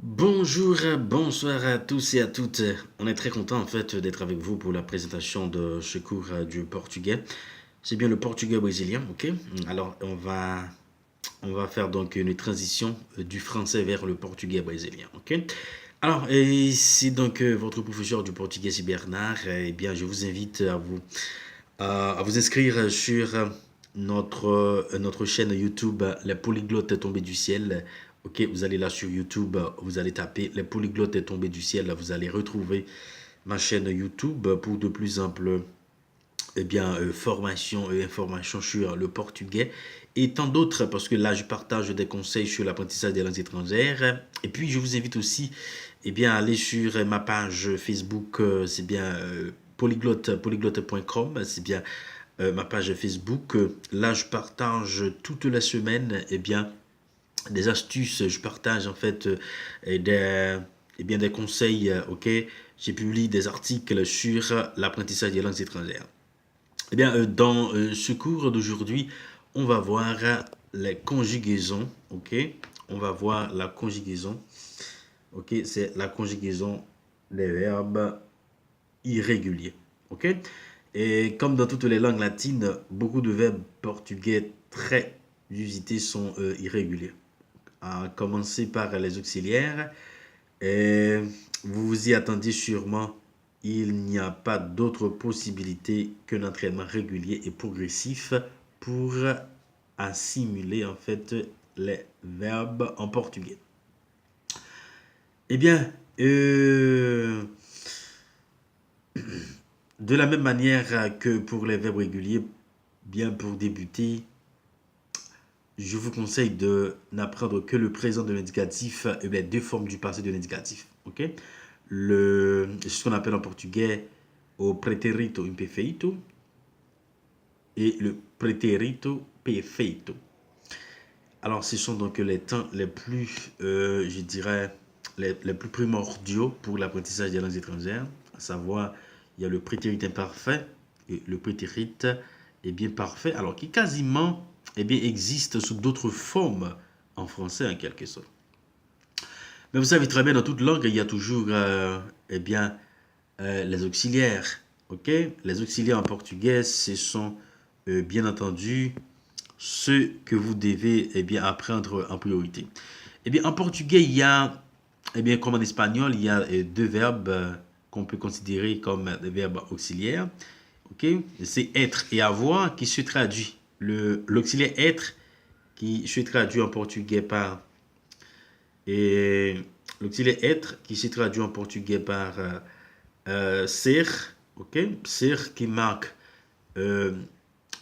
Bonjour, bonsoir à tous et à toutes. On est très content en fait d'être avec vous pour la présentation de ce cours du portugais. C'est bien le portugais brésilien, ok? Alors on va faire donc une transition du français vers le portugais brésilien, ok? Alors, ici donc votre professeur du portugais, c'est Bernard. Eh bien, je vous invite à vous inscrire sur notre chaîne YouTube Les Polyglottes tombés du ciel. Ok, vous allez là sur YouTube, vous allez taper Les Polyglottes tombés du ciel, vous allez retrouver ma chaîne YouTube pour de plus amples formations et informations sur le portugais et tant d'autres, parce que là je partage des conseils sur l'apprentissage des langues étrangères. Et puis je vous invite aussi à aller sur ma page Facebook, c'est bien polyglotte.com, c'est bien ma page Facebook. Là je partage toute la semaine des astuces, je partage en fait des conseils, ok. J'ai publié des articles sur l'apprentissage des langues étrangères. Dans ce cours d'aujourd'hui, on va voir les conjugaisons, ok? On va voir la conjugaison, ok? C'est la conjugaison des verbes irréguliers, ok? Et comme dans toutes les langues latines, beaucoup de verbes portugais très usités sont irréguliers. À commencer par les auxiliaires. Et vous vous y attendiez sûrement, il n'y a pas d'autre possibilité qu'un entraînement régulier et progressif pour assimiler en fait les verbes en portugais. Eh bien, euh, de la même manière que pour les verbes réguliers, bien pour débuter, je vous conseille de n'apprendre que le présent de l'indicatif et les deux formes du passé de l'indicatif. Ok? Ce qu'on appelle en portugais o pretérito imperfeito et le pretérito perfeito. Alors, ce sont donc les temps les plus, je dirais, les plus primordiaux pour l'apprentissage des langues étrangères. À savoir, il y a le prétérit imparfait et le prétérit bien parfait, alors qui quasiment existe sous d'autres formes en français en quelque sorte. Mais vous savez très bien, dans toute langue, il y a toujours les auxiliaires. Ok? Les auxiliaires en portugais, ce sont bien entendu ceux que vous devez apprendre en priorité. En portugais, il y a, comme en espagnol, il y a deux verbes qu'on peut considérer comme des verbes auxiliaires. Ok? C'est être et avoir qui se traduit. L'auxiliaire être qui se traduit en portugais par et l'auxiliaire être qui se traduit en portugais par ser, ok, ser qui marque euh,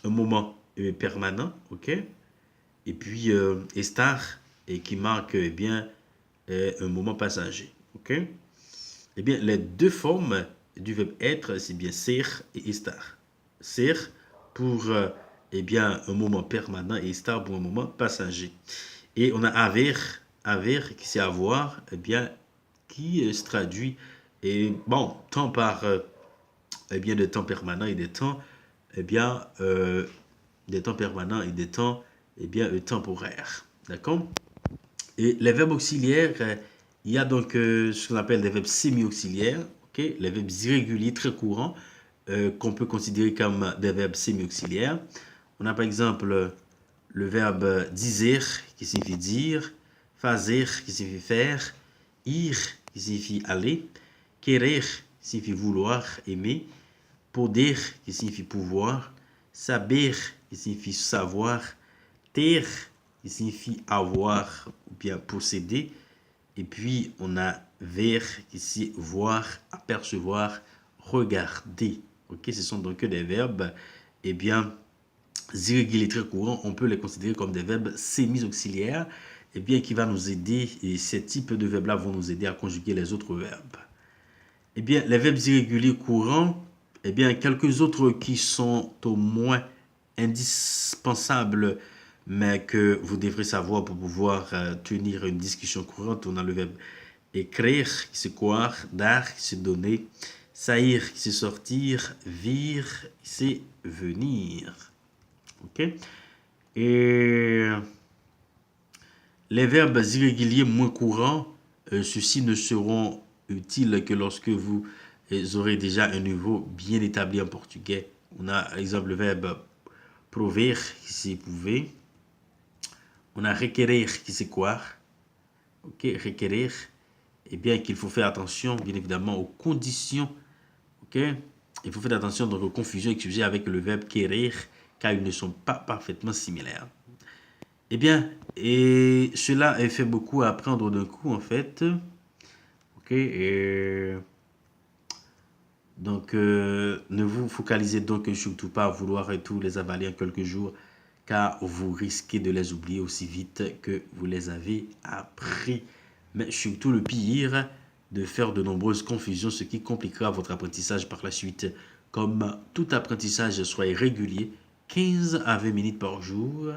un moment permanent, ok, et puis estar et qui marque un moment passager, ok. Eh bien, les deux formes du verbe être, c'est bien ser et estar. Ser pour un moment permanent et estar pour un moment passager. Et on a haver qui c'est avoir, qui se traduit et bon, tant par des temps permanents et des temps eh bien euh, des temps permanents et des temps temporaires. D'accord? Et les verbes auxiliaires, il y a donc ce qu'on appelle des verbes semi-auxiliaires, ok, les verbes irréguliers très courants qu'on peut considérer comme des verbes semi-auxiliaires. On a par exemple le verbe dizer qui signifie dire, fazer qui signifie faire, ir qui signifie aller, querer qui signifie vouloir, aimer, poder qui signifie pouvoir, saber qui signifie savoir, ter qui signifie avoir ou bien posséder, et puis on a ver qui signifie voir, apercevoir, regarder. Ok, ce sont donc des verbes irréguliers très courants, on peut les considérer comme des verbes semi-auxiliaires, qui va nous aider, et ces types de verbes-là vont nous aider à conjuguer les autres verbes. Les verbes irréguliers courants, quelques autres qui sont au moins indispensables, mais que vous devrez savoir pour pouvoir tenir une discussion courante. On a le verbe écrire, qui c'est croire, dar, qui c'est donner, sair, qui c'est sortir, vir, qui c'est venir. Ok? Et les verbes irréguliers moins courants, ceux-ci ne seront utiles que lorsque vous aurez déjà un niveau bien établi en portugais. On a, par exemple, le verbe prover, qui c'est pouvoir. On a requerer, qui c'est quoi. Ok, requerir. Eh bien, qu'il faut faire attention, bien évidemment, aux conditions. Ok, il faut faire attention donc aux confusions excusez avec le verbe querer, car ils ne sont pas parfaitement similaires. Eh bien, et cela fait beaucoup à apprendre d'un coup, en fait. Ok, et donc, ne vous focalisez donc surtout pas à vouloir tous les avaler en quelques jours, car vous risquez de les oublier aussi vite que vous les avez appris. Mais surtout le pire, de faire de nombreuses confusions, ce qui compliquera votre apprentissage par la suite. Comme tout apprentissage, soyez régulier, 15 à 20 minutes par jour,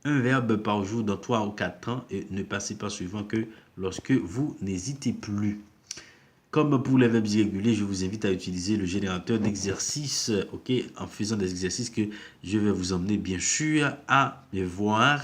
un verbe par jour dans 3 ou 4 temps, et ne passez pas suivant que lorsque vous n'hésitez plus. Comme pour les verbes irréguliers, je vous invite à utiliser le générateur d'exercices, ok, en faisant des exercices que je vais vous emmener bien sûr à voir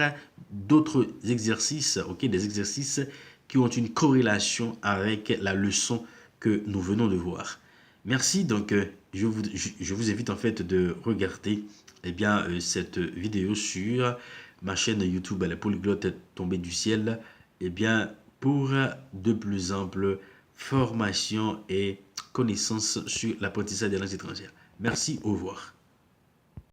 d'autres exercices, ok, des exercices qui ont une corrélation avec la leçon que nous venons de voir. Merci, donc je vous invite en fait de regarder eh bien, cette vidéo sur ma chaîne YouTube, la polyglotte tombée du ciel, eh bien, pour de plus amples formation et connaissances sur l'apprentissage des langues étrangères. Merci, au revoir.